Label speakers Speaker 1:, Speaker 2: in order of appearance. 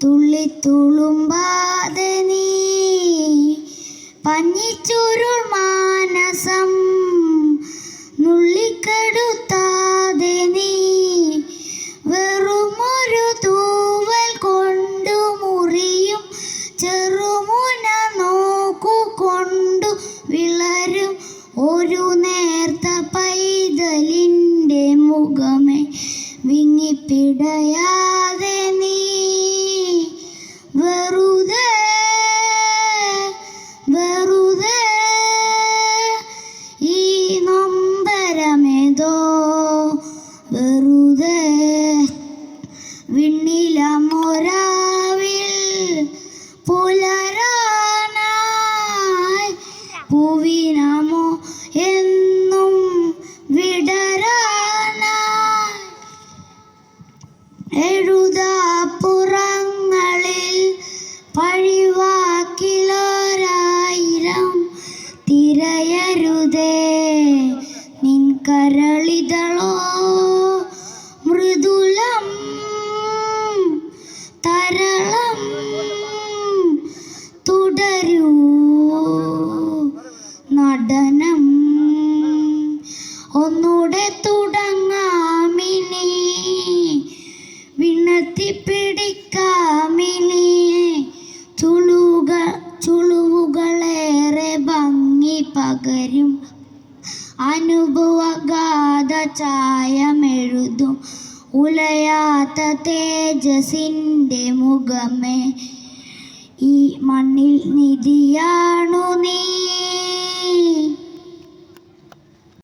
Speaker 1: തുള്ളിത്തുളുമ്പാതെ നീ പഞ്ഞിച്ചുരുൾ മാനസം നുള്ളിക്കെടുത്താതെ നീ വെറുമൊരു തൂവൽ കൊണ്ടു മുറിയും ചെറുമുന നോക്കുകൊണ്ടു വിളരും ഒരു നേർത്ത പൈതലിൻ്റെ മുഖമേ വിങ്ങിപ്പിടയാതെ നീ വെറുതെ വെറുതെ ഈ നൊമ്പരമേതോ വെറുതെ വിണ്ണിലമൊരാവിൽ പുലരാനായി പൂവിനമോ എന്നും വിടരാനായി എഴുതാപ്പുറങ്ങളിൽ പഴിവാക്കിലൊരായിരം തിരയരുതേ നിൻ കരളിതളോ മൃദുലം തരളം തുടരൂ നടനം ഒന്നൂടെ തുടങ്ങാമിനി വിണ്ണത്തി പിടിക്കാമിനി ചുളുവുകളേറെ ഭംഗി പകരും അനുഭവഗാഥ ചായമെഴുതും ഉലയാത്ത തേജസിൻ്റെ മുഖമേ ഈ മണ്ണിൽ നിധിയാണു നീ.